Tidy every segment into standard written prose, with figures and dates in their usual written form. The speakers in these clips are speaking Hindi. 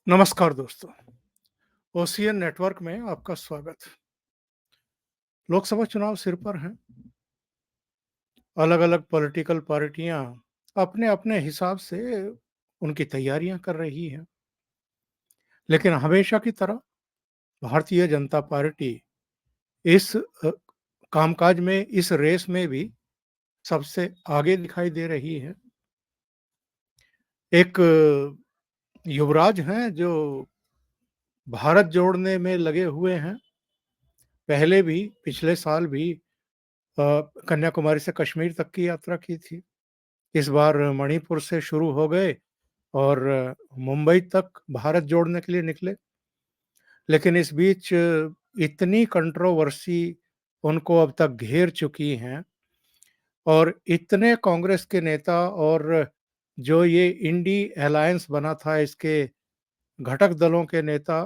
नमस्कार दोस्तों। ओशियन नेटवर्क में आपका स्वागत। लोकसभा चुनाव सिर पर हैं। अलग-अलग पॉलिटिकल पार्टियां अपने-अपने हिसाब से उनकी तैयारियां कर रही हैं। लेकिन हमेशा की तरह भारतीय जनता पार्टी इस कामकाज में, इस रेस में भी सबसे आगे दिखाई दे रही है। एक युवराज हैं जो भारत जोड़ने में लगे हुए हैं। पहले भी, पिछले साल भी कन्याकुमारी से कश्मीर तक की यात्रा की थी। इस बार मणिपुर से शुरू हो गए और मुंबई तक भारत जोड़ने के लिए निकले। लेकिन इस बीच इतनी कंट्रोवर्सी उनको अब तक घेर चुकी हैं और इतने कांग्रेस के नेता और जो ये इंडी अलायंस बना था, इसके घटक दलों के नेता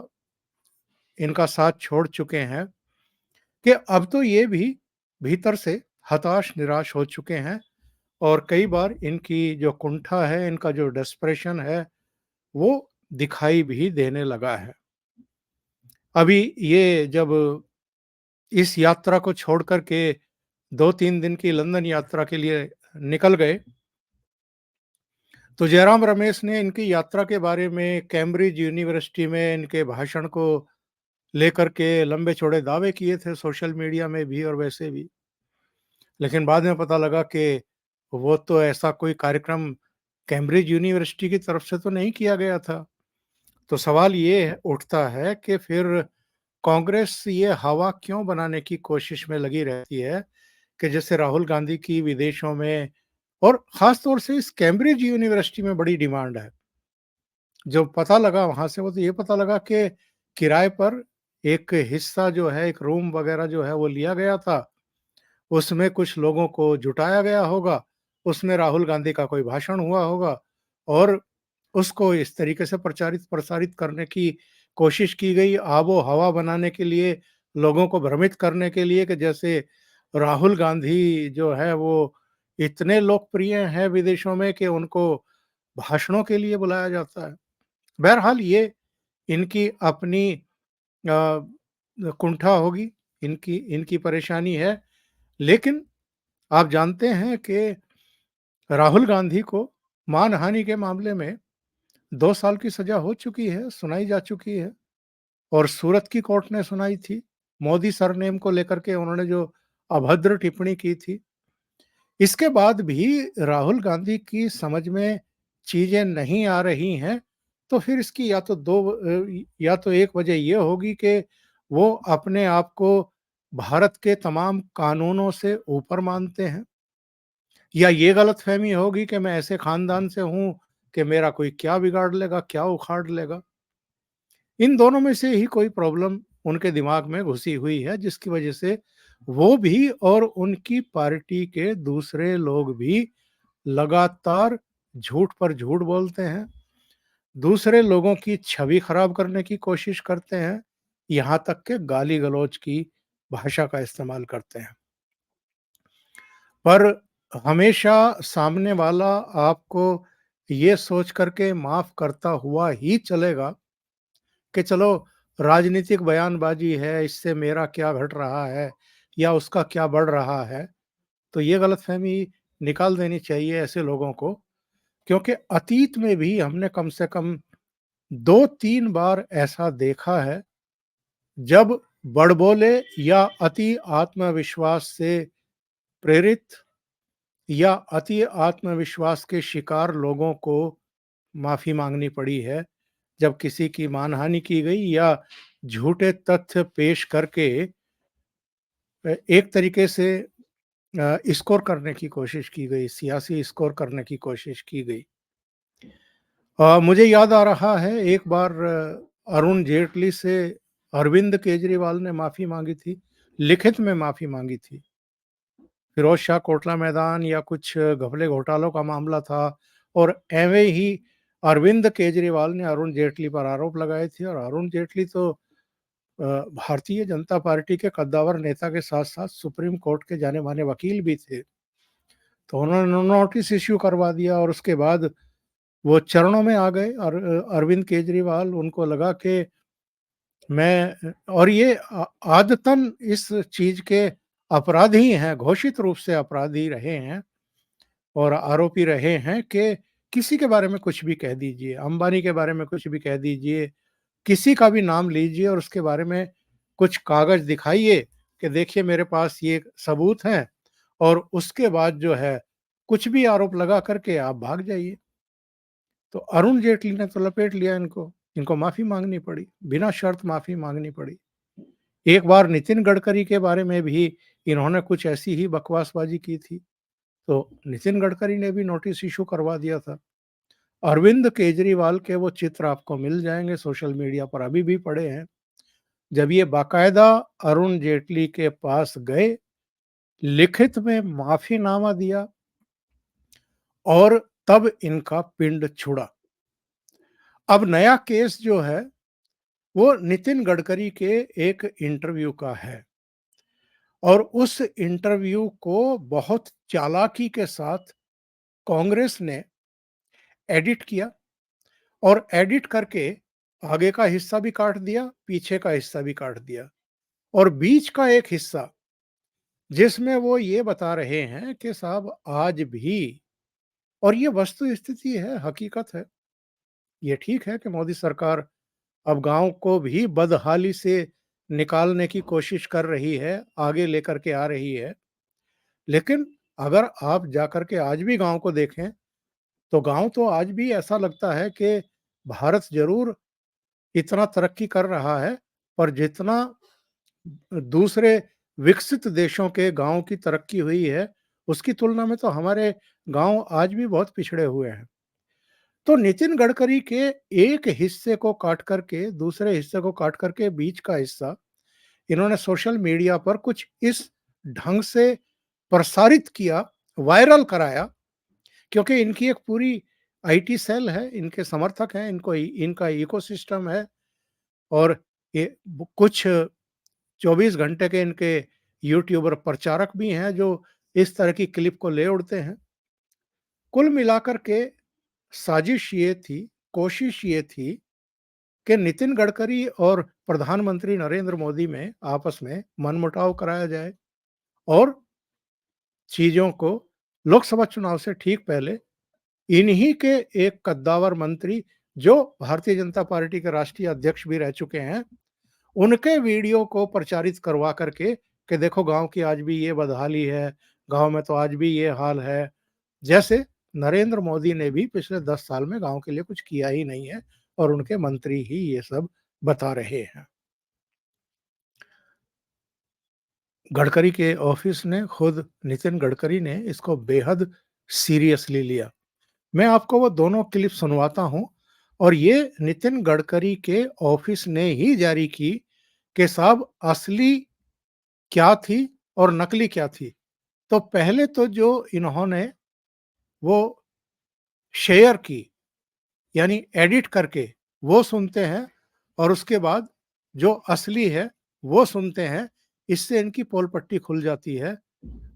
इनका साथ छोड़ चुके हैं कि अब तो ये भी भीतर से हताश, निराश हो चुके हैं और कई बार इनकी जो कुंठा है, इनका जो डेस्परेशन है, वो दिखाई भी देने लगा है। अभी ये जब इस यात्रा को छोड़ कर के 2-3 दिन की लंदन यात्रा के लिए निकल गए, तो जयराम रमेश ने इनकी यात्रा के बारे में कैम्ब्रिज यूनिवर्सिटी में इनके भाषण को लेकर के लंबे-चौड़े दावे किए थे सोशल मीडिया में भी और वैसे भी। लेकिन बाद में पता लगा कि वो तो ऐसा कोई कार्यक्रम कैम्ब्रिज यूनिवर्सिटी की तरफ से तो नहीं किया गया था। तो सवाल ये उठता है कि फिर कांग्रेस ये हवा क्यों बनाने की कोशिश में लगी रहती है कि जैसे राहुल गांधी की विदेशों में और खास तौर से इस कैम्ब्रिज यूनिवर्सिटी में बड़ी डिमांड है। जो पता लगा वहां से वो तो ये पता लगा कि किराए पर एक हिस्सा जो है, एक रूम वगैरह जो है वो लिया गया था। उसमें कुछ लोगों को जुटाया गया होगा, उसमें राहुल गांधी का कोई भाषण हुआ होगा और उसको इस तरीके से प्रचारित-प्रसारित करने की कोशिश की गई, आबो-हवा बनाने के लिए, लोगों को भ्रमित करने के लिए कि जैसे राहुल गांधी जो है वो इतने लोकप्रिय हैं विदेशों में कि उनको भाषणों के लिए बुलाया जाता है। बहरहाल ये इनकी अपनी कुंठा होगी, इनकी इनकी परेशानी है। लेकिन आप जानते हैं कि राहुल गांधी को मानहानि के मामले में 2 साल की सज़ा हो चुकी है, सुनाई जा चुकी है और सूरत की कोर्ट ने सुनाई थी। मोदी सरनेम को लेकर के उन्होंने जो अभद्र टिप्पणी की थी। इसके बाद भी राहुल गांधी की समझ में चीज़ें नहीं आ रही हैं, तो फिर इसकी या तो एक वजह ये होगी कि वो अपने आप को भारत के तमाम कानूनों से ऊपर मानते हैं या ये गलतफ़हमी होगी कि मैं ऐसे ख़ानदान से हूँ कि मेरा कोई क्या बिगाड़ लेगा, क्या उखाड़ लेगा। इन दोनों में से ही कोई प्रॉब्लम उनके दिमाग में घुसी हुई है, जिसकी वजह से वो भी और उनकी पार्टी के दूसरे लोग भी लगातार झूठ पर झूठ बोलते हैं, दूसरे लोगों की छवि खराब करने की कोशिश करते हैं, यहाँ तक कि गाली-गलौज की भाषा का इस्तेमाल करते हैं। पर हमेशा सामने वाला आपको ये सोच कर के माफ़ करता हुआ ही चलेगा कि चलो राजनीतिक बयानबाज़ी है, इससे मेरा क्या घट रहा है या उसका क्या बढ़ रहा है। तो ये गलतफ़हमी निकाल देनी चाहिए ऐसे लोगों को, क्योंकि अतीत में भी हमने कम से कम 2-3 बार ऐसा देखा है, जब बड़बोले या अति आत्मविश्वास से प्रेरित या अति आत्मविश्वास के शिकार लोगों को माफ़ी माँगनी पड़ी है, जब किसी की मानहानि की गई या झूठे तथ्य पेश करके एक तरीके से स्कोर करने की कोशिश की गई, सियासी स्कोर करने की कोशिश की गई। मुझे याद आ रहा है एक बार अरुण जेटली से अरविंद केजरीवाल ने माफ़ी माँगी थी, लिखित में माफ़ी माँगी थी। फिरोज़ शाह कोटला मैदान या कुछ घपले घोटालों का मामला था और ऐवें ही अरविंद केजरीवाल ने अरुण जेटली पर आरोप लगाए थे और अरुण जेटली तो भारतीय जनता पार्टी के कद्दावर नेता के साथ-साथ सुप्रीम कोर्ट के जाने-माने वकील भी थे। तो उन्होंने नोटिस इश्यू करवा दिया और उसके बाद वो चरणों में आ गए और अरविंद केजरीवाल। उनको लगा कि मैं और ये आदतन इस चीज़ के अपराधी हैं, घोषित रूप से अपराधी रहे हैं और आरोपी रहे हैं कि किसी के बारे में कुछ भी कह दीजिए, अंबानी के बारे में कुछ भी कह दीजिए, किसी का भी नाम लीजिए और उसके बारे में कुछ कागज़ दिखाइए कि देखिए मेरे पास ये सबूत हैं, और उसके बाद जो है कुछ भी आरोप लगा करके आप भाग जाइए। तो अरुण जेटली ने तो लपेट लिया इनको, इनको माफ़ी माँगनी पड़ी, बिना शर्त माफ़ी माँगनी पड़ी। एक बार नितिन गडकरी के बारे में भी इन्होंने कुछ ऐसी ही बकवासबाजी की थी, तो नितिन गडकरी ने भी नोटिस इश्यू करवा दिया था। अरविंद केजरीवाल के वो चित्र आपको मिल जाएँगे सोशल मीडिया पर, अभी भी पड़े हैं। जब ये बाकायदा अरुण जेटली के पास गए, लिखित में माफ़ीनामा दिया और तब इनका पिंड छुड़ा। अब नया केस जो है, वो नितिन गडकरी के एक इंटरव्यू का है और उस इंटरव्यू को बहुत चालाकी के साथ कांग्रेस ने एडिट किया और एडिट करके आगे का हिस्सा भी काट दिया, पीछे का हिस्सा भी काट दिया और बीच का एक हिस्सा जिसमें वो ये बता रहे हैं कि साहब आज भी, और ये वस्तु स्थिति है, हकीकत है। ये ठीक है कि मोदी सरकार अब गाँव को भी बदहाली से निकालने की कोशिश कर रही है, आगे लेकर के आ रही है। लेकिन अगर आप जाकर के आज भी गाँव को देखें, तो गाँव तो आज भी ऐसा लगता है कि भारत ज़रूर इतना तरक्की कर रहा है, पर जितना दूसरे विकसित देशों के गाँव की तरक्की हुई है, उसकी तुलना में तो हमारे गाँव आज भी बहुत पिछड़े हुए हैं। तो नितिन गडकरी के एक हिस्से को काट करके, दूसरे हिस्से को काट करके बीच का हिस्सा इन्होंने सोशल मीडिया पर कुछ इस ढंग से प्रसारित किया, वायरल कराया, क्योंकि इनकी एक पूरी आईटी सेल है, इनके समर्थक हैं, इनको इनका इकोसिस्टम है और ये कुछ 24 घंटे के इनके यूट्यूबर प्रचारक भी हैं जो इस तरह की क्लिप को ले उड़ते हैं। कुल मिलाकर के साजिश ये थी, कोशिश ये थी कि नितिन गडकरी और प्रधानमंत्री नरेंद्र मोदी में आपस में मनमुटाव कराया जाए और चीज़ों को लोकसभा चुनाव से ठीक पहले इन्हीं के एक कद्दावर मंत्री, जो भारतीय जनता पार्टी के राष्ट्रीय अध्यक्ष भी रह चुके हैं, उनके वीडियो को प्रचारित करवा करके कि देखो गाँव की आज भी ये बदहाली है, गाँव में तो आज भी ये हाल है। जैसे नरेंद्र मोदी ने भी पिछले 10 साल में गाँव के लिए कुछ किया ही नहीं है और उनके मंत्री ही ये सब बता रहे हैं। गडकरी के ऑफिस ने, खुद नितिन गडकरी ने इसको बेहद सीरियसली लिया। मैं आपको वो दोनों क्लिप सुनवाता हूँ और ये नितिन गडकरी के ऑफिस ने ही जारी की कि साहब असली क्या थी और नकली क्या थी। तो पहले तो जो इन्होंने वो शेयर की, यानी एडिट करके, वो सुनते हैं और उसके बाद जो असली है वो सुनते हैं। इससे इनकी पोल पट्टी खुल जाती है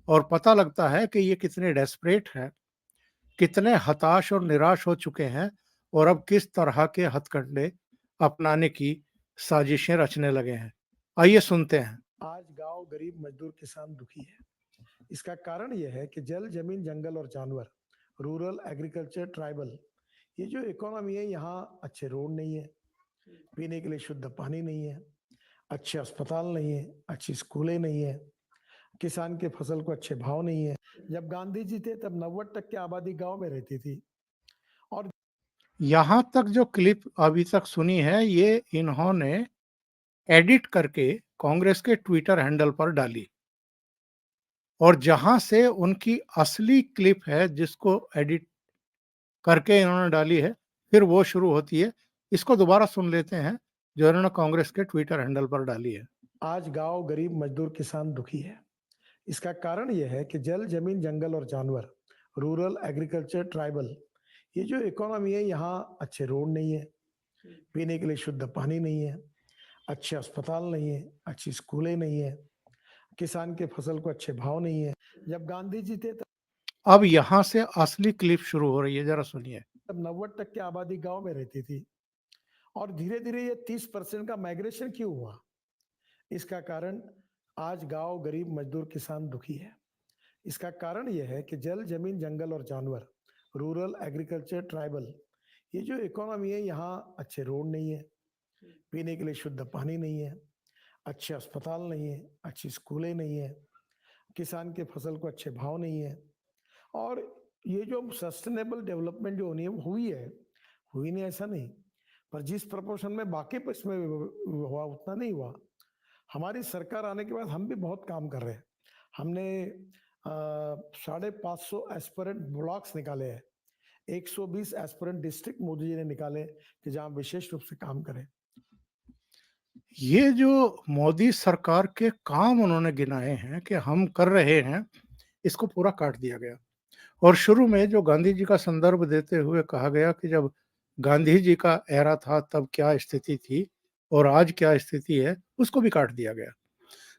और पता लगता है कि ये कितने डेस्परेट हैं, कितने हताश और निराश हो चुके हैं और अब किस तरह के हथकंडे अपनाने की साजिशें रचने लगे हैं। आइए सुनते हैं। आज गांव गरीब मजदूर किसान दुखी है। इसका कारण यह है कि जल जमीन जंगल और जानवर, रूरल एग्रीकल्चर ट्राइबल, ये जो इकोनॉमी है, यहाँ अच्छे रोड नहीं है, पीने के लिए शुद्ध पानी नहीं है, अच्छे अस्पताल नहीं है, अच्छी स्कूलें नहीं है, किसान के फसल को अच्छे भाव नहीं है। जब गांधी जी थे तब 90% आबादी गांव में रहती थी और यहाँ तक जो क्लिप अभी तक सुनी है, ये इन्होंने एडिट करके कांग्रेस के ट्विटर हैंडल पर डाली और जहां से उनकी असली क्लिप है जिसको एडिट करके इन्होंने डाली है, फिर वो शुरू होती है। इसको दोबारा सुन लेते हैं जो इन्होंने कांग्रेस के ट्विटर हैंडल पर डाली है। आज गांव गरीब मजदूर किसान दुखी है। इसका कारण यह है कि जल जमीन जंगल और जानवर, रूरल एग्रीकल्चर ट्राइबल, ये जो इकोनॉमी है, यहाँ अच्छे रोड नहीं है, पीने के लिए शुद्ध पानी नहीं है, अच्छे अस्पताल नहीं है, अच्छी स्कूलें नहीं है, किसान के फसल को अच्छे भाव नहीं है। जब गांधी जी थे अब यहाँ से असली क्लिप शुरू हो रही है, जरा सुनिए। तब 90% आबादी गांव में रहती थी और धीरे धीरे ये 30% का माइग्रेशन क्यों हुआ? इसका कारण आज गांव गरीब मजदूर किसान दुखी है। इसका कारण यह है कि जल जमीन जंगल और जानवर, रूरल एग्रीकल्चर ट्राइबल, ये जो इकोनॉमी है यहाँ अच्छे रोड नहीं है, पीने के लिए शुद्ध पानी नहीं है, अच्छे अस्पताल नहीं है, अच्छी स्कूलें नहीं है, किसान के फसल को अच्छे भाव नहीं है और ये जो सस्टेनेबल डेवलपमेंट जो होनी है हुई नहीं ऐसा नहीं, पर जिस प्रपोर्शन में बाकी इसमें हुआ उतना नहीं हुआ। हमारी सरकार आने के बाद हम भी बहुत काम कर रहे हैं। हमने 550 एस्पिरेंट ब्लॉक्स निकाले हैं, 120 एस्पिरेंट डिस्ट्रिक्ट मोदी जी ने निकाले कि जहां विशेष रूप से काम करें। ये जो मोदी सरकार के काम उन्होंने गिनाए हैं कि हम कर रहे हैं, इसको पूरा काट दिया गया। और शुरू में जो गांधी जी का संदर्भ देते हुए कहा गया कि जब गांधी जी का एरा था तब क्या स्थिति थी और आज क्या स्थिति है, उसको भी काट दिया गया।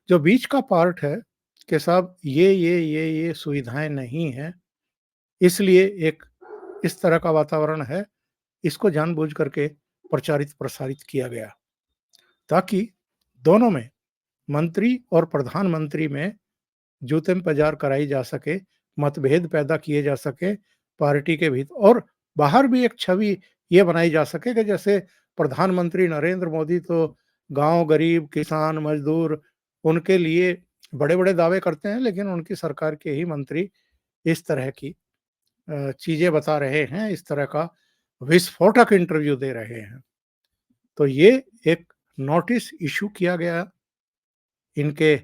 जो बीच का पार्ट है कि साहब ये सुविधाएं नहीं हैं, इसलिए एक इस तरह का वातावरण है, इसको जानबूझ करके प्रचारित प्रसारित किया गया ताकि दोनों में, मंत्री और प्रधानमंत्री में, जूते में पैजार कराई जा सके, मतभेद पैदा किए जा सके पार्टी के भीतर और बाहर भी एक छवि ये बनाई जा सके कि जैसे प्रधानमंत्री नरेंद्र मोदी तो गांव गरीब किसान मजदूर उनके लिए बड़े-बड़े दावे करते हैं, लेकिन उनकी सरकार के ही मंत्री इस तरह की चीजें बता रहे हैं, इस तरह का विस्फोटक इंटरव्यू दे रहे हैं। तो ये एक नोटिस इशू किया गया इनके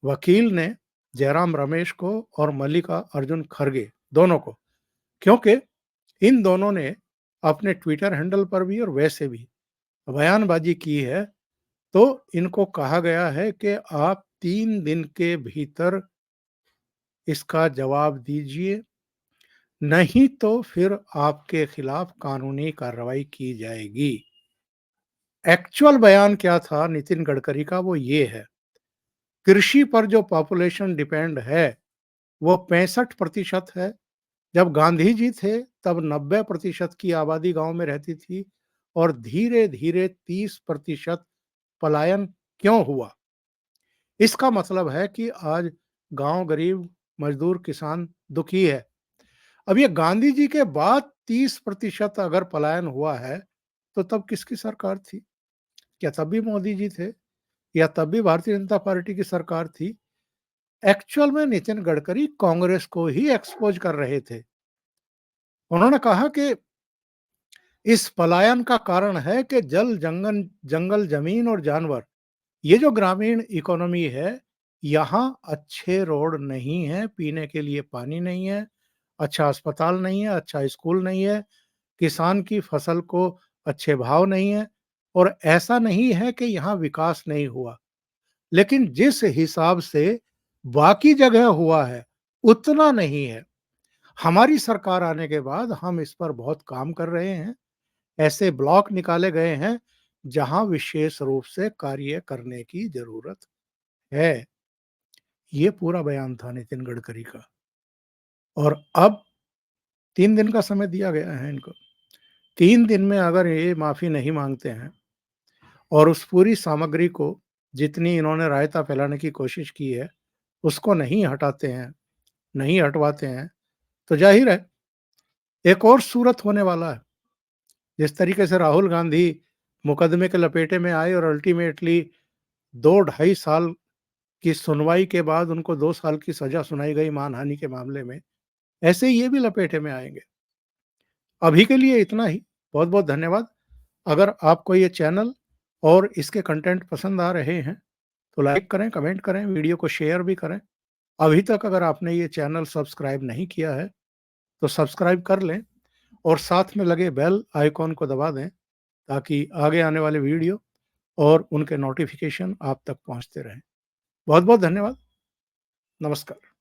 वकील ने जयराम रमेश को और मल्लिका अर्जुन खड़गे दोनों को, क्योंकि इन दोनों ने अपने ट्विटर हैंडल पर भी और वैसे भी बयानबाजी की है। तो इनको कहा गया है कि आप 3 दिन के भीतर इसका जवाब दीजिए, नहीं तो फिर आपके खिलाफ कानूनी कार्रवाई की जाएगी। एक्चुअल बयान क्या था नितिन गडकरी का, वो ये है, कृषि पर जो पॉपुलेशन डिपेंड है वो 65% है। जब गांधी जी थे तब 90% की आबादी गांव में रहती थी और धीरे धीरे 30% पलायन क्यों हुआ? इसका मतलब है कि आज गांव गरीब मजदूर किसान दुखी है। अब ये गांधी जी के बाद 30% अगर पलायन हुआ है तो तब किसकी सरकार थी? क्या तब भी मोदी जी थे या तब भी भारतीय जनता पार्टी की सरकार थी? एक्चुअल में नितिन गडकरी कांग्रेस को ही एक्सपोज कर रहे थे। उन्होंने कहा कि इस पलायन का कारण है कि जंगल जमीन और जानवर, ये जो ग्रामीण इकोनॉमी है, यहाँ अच्छे रोड नहीं है, पीने के लिए पानी नहीं है, अच्छा अस्पताल नहीं है, अच्छा स्कूल नहीं है, किसान की फसल को अच्छे भाव नहीं है और ऐसा नहीं है कि यहाँ विकास नहीं हुआ, लेकिन जिस हिसाब से बाकी जगह हुआ है, उतना नहीं है। हमारी सरकार आने के बाद हम इस पर बहुत काम कर रहे हैं। ऐसे ब्लॉक निकाले गए हैं, जहां विशेष रूप से कार्य करने की ज़रूरत है। ये पूरा बयान था नितिन गडकरी का और अब 3 दिन का समय दिया गया है इनको। 3 दिन में अगर ये माफ़ी नहीं माँगते हैं और उस पूरी सामग्री को जितनी इन्होंने रायता फैलाने की कोशिश की है, उसको नहीं हटाते हैं, नहीं हटवाते हैं, तो ज़ाहिर है एक और सूरत होने वाला है। जिस तरीके से राहुल गांधी मुकदमे के लपेटे में आए और अल्टीमेटली 2 ढाई साल की सुनवाई के बाद उनको 2 साल की सज़ा सुनाई गई मानहानि के मामले में, ऐसे ही ये भी लपेटे में आएँगे। अभी के लिए इतना ही। बहुत-बहुत धन्यवाद। अगर आपको ये चैनल और इसके कंटेंट पसंद आ रहे हैं, तो लाइक करें, कमेंट करें, वीडियो को शेयर भी करें। अभी तक अगर आपने ये चैनल सब्सक्राइब नहीं किया है, तो सब्सक्राइब कर लें और साथ में लगे बेल आइकॉन को दबा दें, ताकि आगे आने वाले वीडियो और उनके नोटिफ़िकेशन आप तक पहुँचते रहें। बहुत-बहुत धन्यवाद। नमस्कार।